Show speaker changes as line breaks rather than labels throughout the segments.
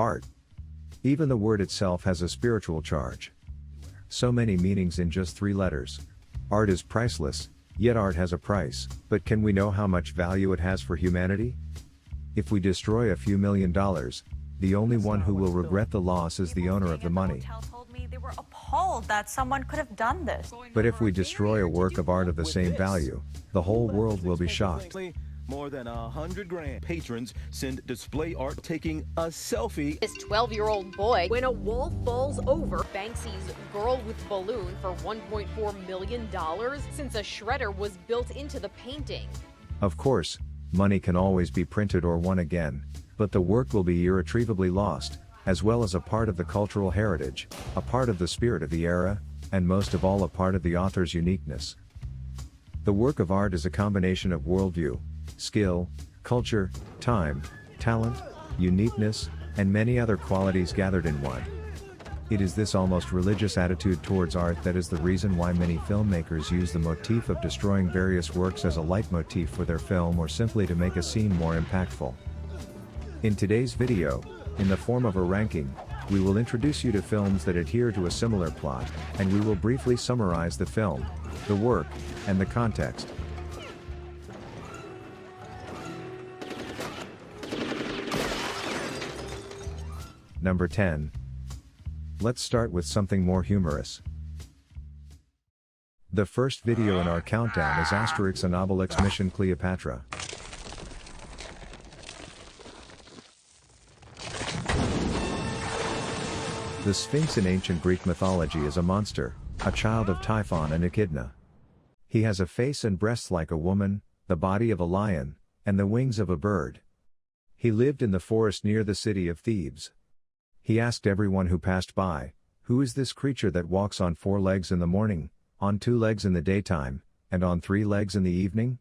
Art. Even the word itself has a spiritual charge. So many meanings in just 3 letters. Art is priceless, yet art has a price, but can we know how much value it has for humanity? If we destroy a few $1,000,000, the only one who will regret the loss is the owner of the money.
They were appalled that someone could have done this.
But if we destroy a work of art of the same value, the whole world will be shocked.
More than 100 grand. Patrons send display art taking a selfie.
This 12-year-old boy, when a wall falls over, Banksy's girl with balloon for $1.4 million since a shredder was built into the painting.
Of course, money can always be printed or won again, but the work will be irretrievably lost, as well as a part of the cultural heritage, a part of the spirit of the era, and most of all a part of the author's uniqueness. The work of art is a combination of worldview, skill, culture, time, talent, uniqueness, and many other qualities gathered in one. It is this almost religious attitude towards art that is the reason why many filmmakers use the motif of destroying various works as a leitmotif for their film or simply to make a scene more impactful. In today's video, in the form of a ranking, we will introduce you to films that adhere to a similar plot, and we will briefly summarize the film, the work, and the context. Number 10. Let's start with something more humorous. The first video in our countdown is Asterix and Obelix Mission Cleopatra. The Sphinx in ancient Greek mythology is a monster, a child of Typhon and Echidna. He has a face and breasts like a woman, the body of a lion, and the wings of a bird. He lived in the forest near the city of Thebes. He asked everyone who passed by, "Who is this creature that walks on 4 legs in the morning, on 2 legs in the daytime, and on 3 legs in the evening?"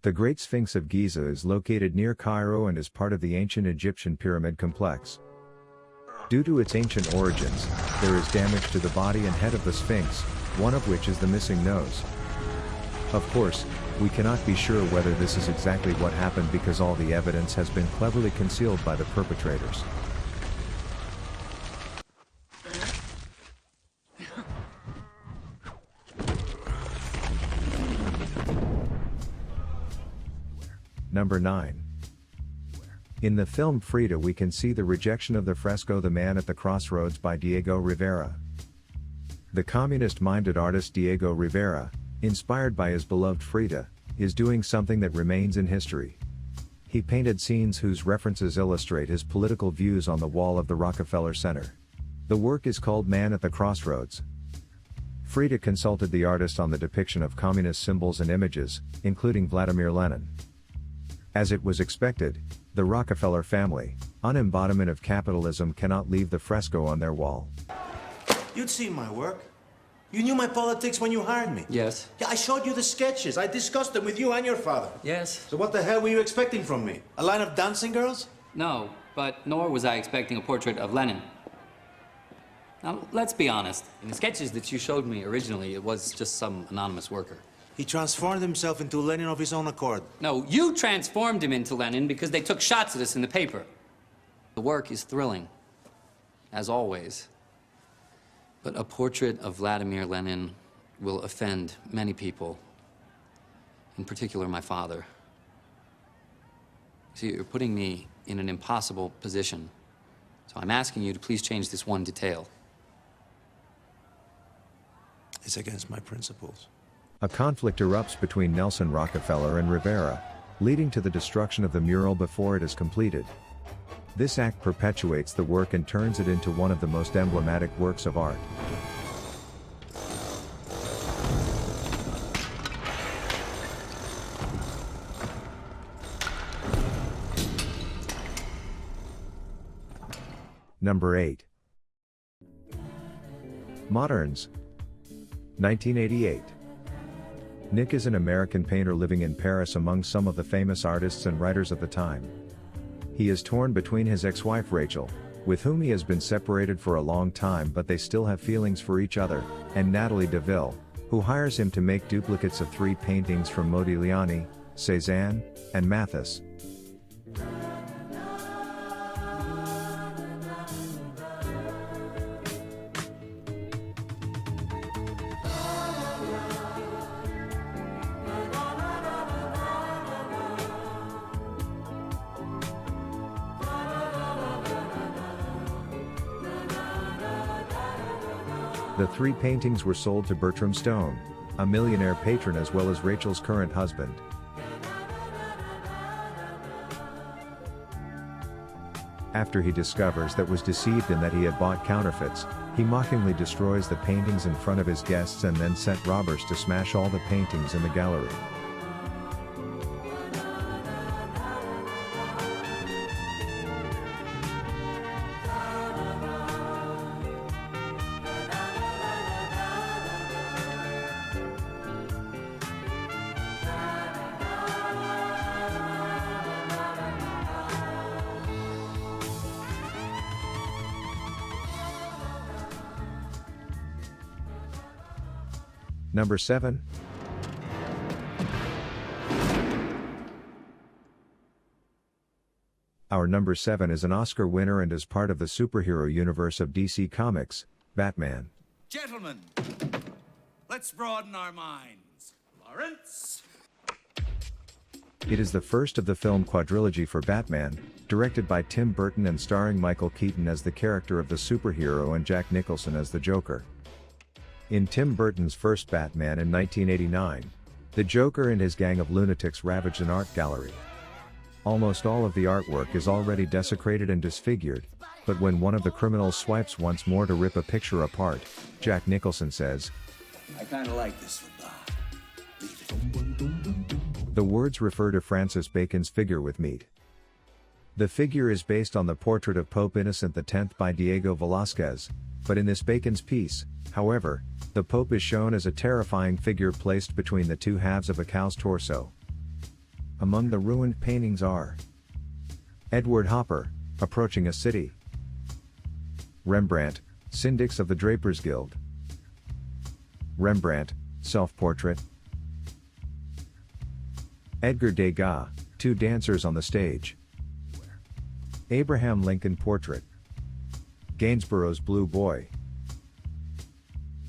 The Great Sphinx of Giza is located near Cairo and is part of the ancient Egyptian pyramid complex. Due to its ancient origins, there is damage to the body and head of the Sphinx, one of which is the missing nose. Of course, we cannot be sure whether this is exactly what happened because all the evidence has been cleverly concealed by the perpetrators. Number 9. In the film Frida we can see the rejection of the fresco The Man at the Crossroads by Diego Rivera. The communist-minded artist Diego Rivera, inspired by his beloved Frida, is doing something that remains in history. He painted scenes whose references illustrate his political views on the wall of the Rockefeller Center. The work is called Man at the Crossroads. Frida consulted the artist on the depiction of communist symbols and images, including Vladimir Lenin. As it was expected, the Rockefeller family, an embodiment of capitalism, cannot leave the fresco on their wall.
You'd seen my work. You knew my politics when you hired me.
Yes.
Yeah, I showed you the sketches. I discussed them with you and your father.
Yes.
So what the hell were you expecting from me? A line of dancing girls?
No, but nor was I expecting a portrait of Lenin. Now, let's be honest. In the sketches that you showed me originally, it was just some anonymous worker.
He transformed himself into Lenin of his own accord.
No, you transformed him into Lenin because they took shots at us in the paper. The work is thrilling, as always. But a portrait of Vladimir Lenin will offend many people, in particular my father. See, you're putting me in an impossible position, so I'm asking you to please change this one detail.
It's against my principles.
A conflict erupts between Nelson Rockefeller and Rivera, leading to the destruction of the mural before it is completed. This act perpetuates the work and turns it into one of the most emblematic works of art. Number 8. Moderns. 1988. Nick is an American painter living in Paris among some of the famous artists and writers of the time. He is torn between his ex-wife Rachel, with whom he has been separated for a long time but they still have feelings for each other, and Natalie DeVille, who hires him to make duplicates of 3 paintings from Modigliani, Cézanne, and Matisse. The 3 paintings were sold to Bertram Stone, a millionaire patron as well as Rachel's current husband. After he discovers that was deceived and that he had bought counterfeits, he mockingly destroys the paintings in front of his guests and then sent robbers to smash all the paintings in the gallery. Number 7. Our number 7 is an Oscar winner and is part of the superhero universe of DC Comics, Batman.
Gentlemen, let's broaden our minds. Lawrence?
It is the first of the film quadrilogy for Batman, directed by Tim Burton and starring Michael Keaton as the character of the superhero and Jack Nicholson as the Joker. In Tim Burton's first Batman in 1989, the Joker and his gang of lunatics ravaged an art gallery. Almost all of the artwork is already desecrated and disfigured, but when one of the criminals swipes once more to rip a picture apart, Jack Nicholson says,
I kinda like this one, Bob. Leave it.
The words refer to Francis Bacon's figure with meat. The figure is based on the portrait of Pope Innocent X by Diego Velázquez, but in this Bacon's piece, however, the Pope is shown as a terrifying figure placed between the 2 halves of a cow's torso. Among the ruined paintings are Edward Hopper, Approaching a City; Rembrandt, Syndics of the Drapers Guild; Rembrandt, Self-Portrait; Edgar Degas, 2 Dancers on the Stage; Abraham Lincoln Portrait; Gainsborough's Blue Boy;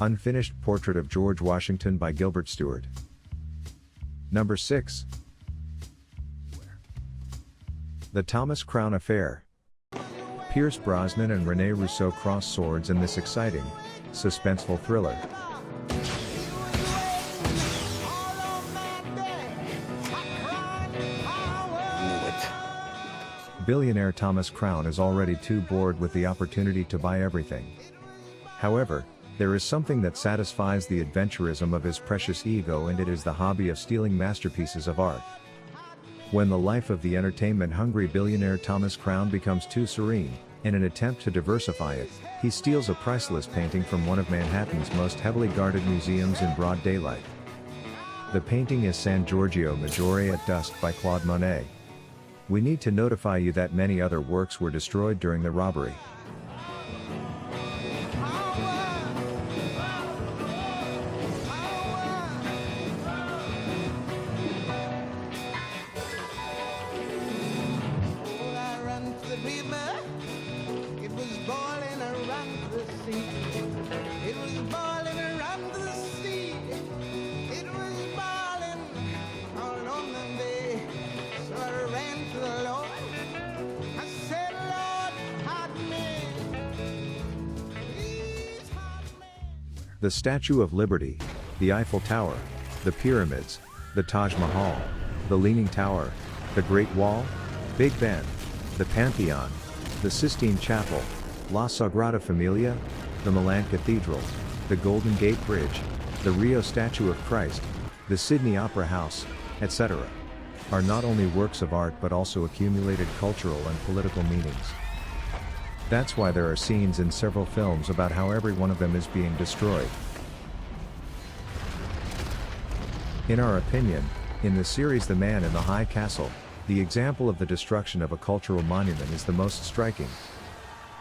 Unfinished Portrait of George Washington by Gilbert Stuart. Number 6. The Thomas Crown Affair. Pierce Brosnan and Rene Russo cross swords in this exciting, suspenseful thriller. Billionaire Thomas Crown is already too bored with the opportunity to buy everything. However, there is something that satisfies the adventurism of his precious ego, and it is the hobby of stealing masterpieces of art. When the life of the entertainment-hungry billionaire Thomas Crown becomes too serene, in an attempt to diversify it, he steals a priceless painting from one of Manhattan's most heavily guarded museums in broad daylight. The painting is San Giorgio Maggiore at Dusk by Claude Monet. We need to notify you that many other works were destroyed during the robbery. The Statue of Liberty, the Eiffel Tower, the Pyramids, the Taj Mahal, the Leaning Tower, the Great Wall, Big Ben, the Pantheon, the Sistine Chapel, La Sagrada Familia, the Milan Cathedral, the Golden Gate Bridge, the Rio Statue of Christ, the Sydney Opera House, etc., are not only works of art but also accumulated cultural and political meanings. That's why there are scenes in several films about how every one of them is being destroyed. In our opinion, in the series The Man in the High Castle, the example of the destruction of a cultural monument is the most striking.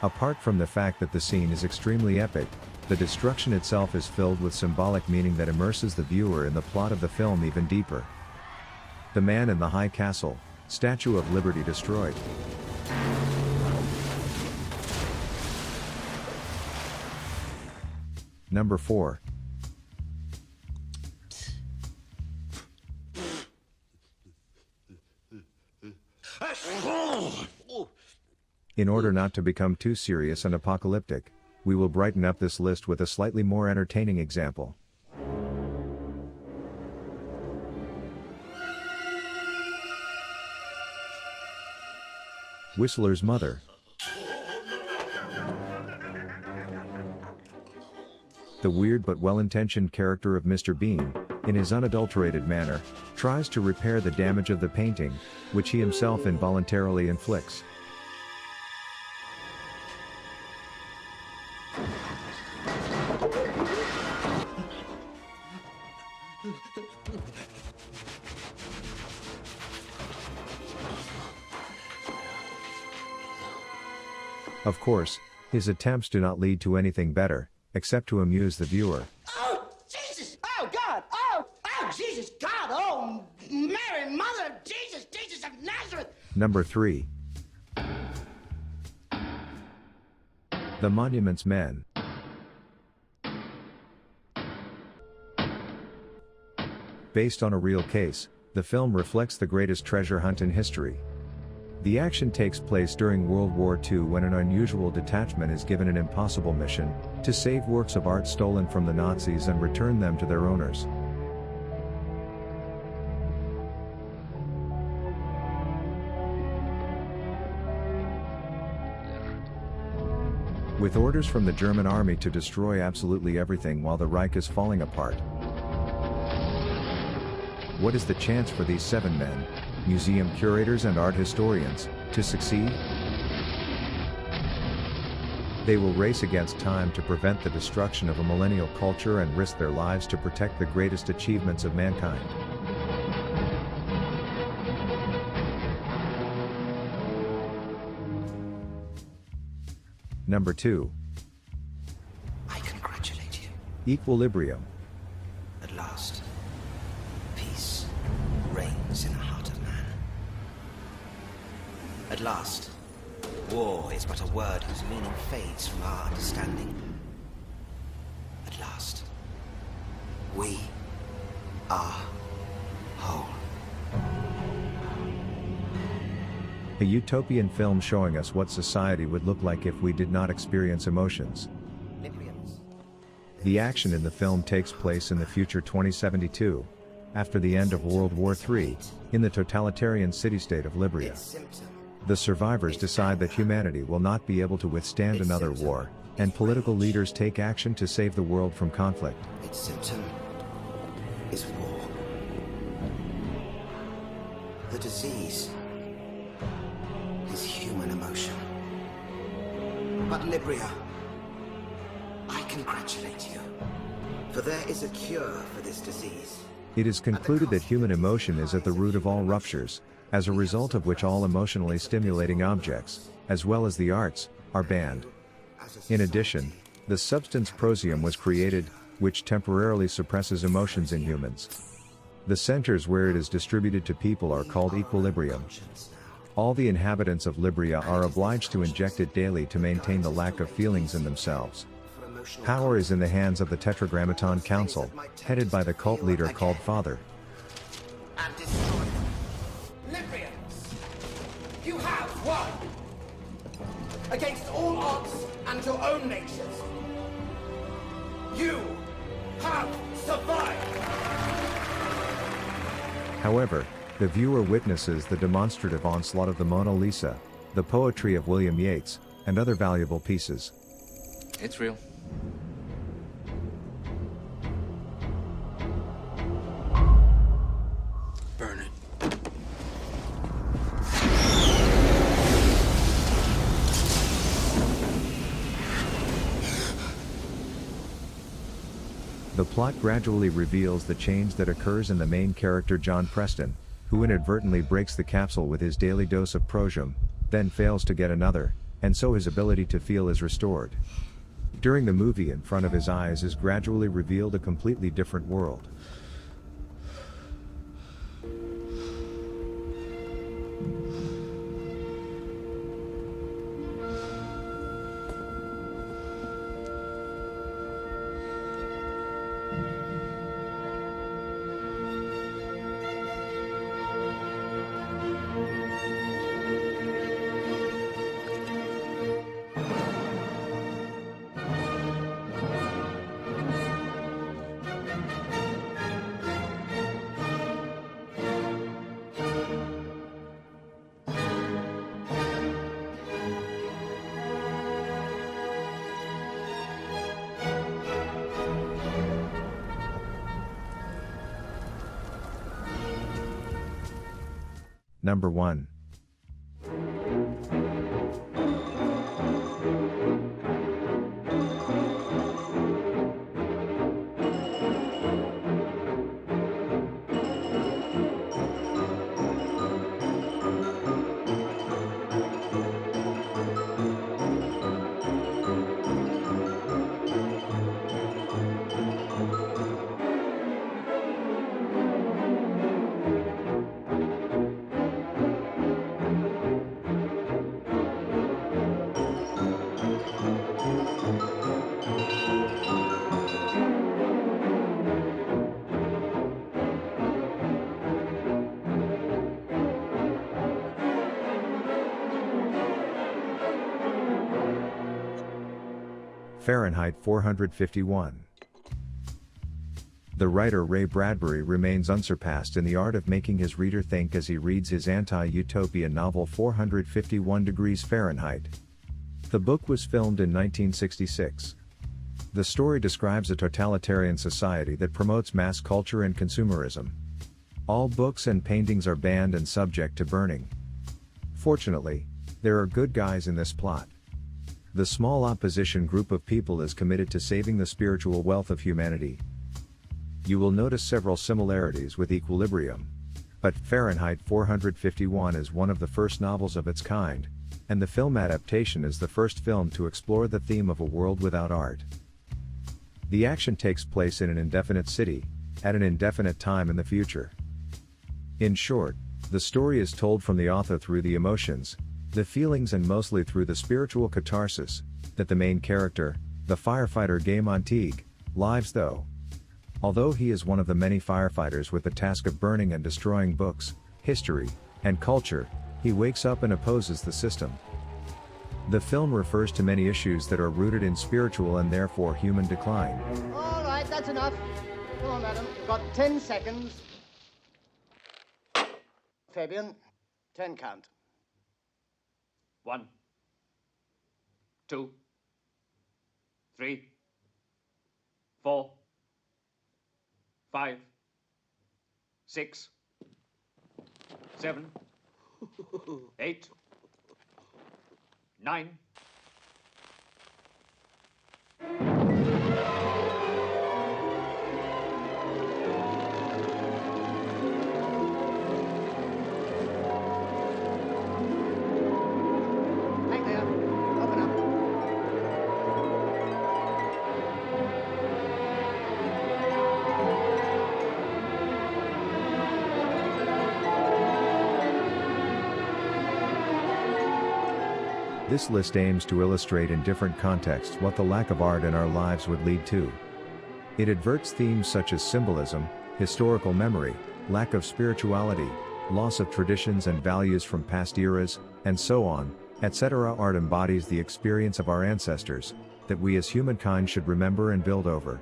Apart from the fact that the scene is extremely epic, the destruction itself is filled with symbolic meaning that immerses the viewer in the plot of the film even deeper. The Man in the High Castle, Statue of Liberty destroyed. Number 4. In order not to become too serious and apocalyptic, we will brighten up this list with a slightly more entertaining example. Whistler's Mother. The weird but well-intentioned character of Mr. Bean, in his unadulterated manner, tries to repair the damage of the painting, which he himself involuntarily inflicts. Of course, his attempts do not lead to anything better, except to amuse the viewer.
Oh, Jesus! Oh, God! Oh, Jesus! God! Oh, Mary, Mother of Jesus! Jesus of Nazareth!
Number 3. The Monuments Men. Based on a real case, the film reflects the greatest treasure hunt in history. The action takes place during World War II when an unusual detachment is given an impossible mission, to save works of art stolen from the Nazis and return them to their owners. With orders from the German army to destroy absolutely everything while the Reich is falling apart. What is the chance for these 7 men, museum curators and art historians, to succeed? They will race against time to prevent the destruction of a millennial culture and risk their lives to protect the greatest achievements of mankind. Number 2.
I congratulate you.
Equilibrium.
At last, peace reigns in the heart of man. At last, war is but a word whose meaning fades from our understanding. At last, we are whole.
A utopian film showing us what society would look like if we did not experience emotions. The action in the film takes place in the future 2072, after the end of World War III, in the totalitarian city-state of Liberia. The survivors decide that humanity will not be able to withstand another war, and political leaders take action to save the world from conflict.
Its symptom is war. The disease is human emotion. But Libria, I congratulate you, for there is a cure for this disease.
It is concluded that human emotion is at the root of all ruptures, as a result of which all emotionally stimulating objects, as well as the arts, are banned. In addition, the substance prosium was created, which temporarily suppresses emotions in humans. The centers where it is distributed to people are called equilibrium. All the inhabitants of Libria are obliged to inject it daily to maintain the lack of feelings in themselves. Power is in the hands of the Tetragrammaton Council, headed by the cult leader called Father.
And destroy them. Librians, you have won! Against all odds and your own natures. You have survived!
However, the viewer witnesses the demonstrative onslaught of the Mona Lisa, the poetry of William Yeats, and other valuable pieces.
It's real. Burn it.
The plot gradually reveals the change that occurs in the main character John Preston, who inadvertently breaks the capsule with his daily dose of prosium, then fails to get another, and so his ability to feel is restored. During the movie, in front of his eyes is gradually revealed a completely different world. Number 1. Fahrenheit 451. The writer Ray Bradbury remains unsurpassed in the art of making his reader think as he reads his anti-utopia novel 451 degrees Fahrenheit. The book was filmed in 1966. The story describes a totalitarian society that promotes mass culture and consumerism. All books and paintings are banned and subject to burning. Fortunately, there are good guys in this plot. The small opposition group of people is committed to saving the spiritual wealth of humanity. You will notice several similarities with Equilibrium. But Fahrenheit 451 is one of the first novels of its kind, and the film adaptation is the first film to explore the theme of a world without art. The action takes place in an indefinite city, at an indefinite time in the future. In short, the story is told from the author through the emotions, the feelings and mostly through the spiritual catharsis, that the main character, the firefighter Gay Montague, lives though. Although he is one of the many firefighters with the task of burning and destroying books, history, and culture, he wakes up and opposes the system. The film refers to many issues that are rooted in spiritual and therefore human decline.
All right, that's enough. Come on, madam. You've got 10 seconds. Fabian, 10 count.
1, 2, 3, 4, 5, 6, 7, 8, 9.
Hey there. Open up.
This list aims to illustrate in different contexts what the lack of art in our lives would lead to. It adverts themes such as symbolism, historical memory, lack of spirituality, loss of traditions and values from past eras, and so on, etc. Art embodies the experience of our ancestors, that we as humankind should remember and build over.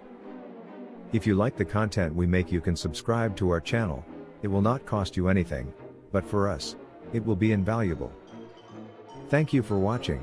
If you like the content we make, you can subscribe to our channel. It will not cost you anything, but for us, it will be invaluable. Thank you for watching.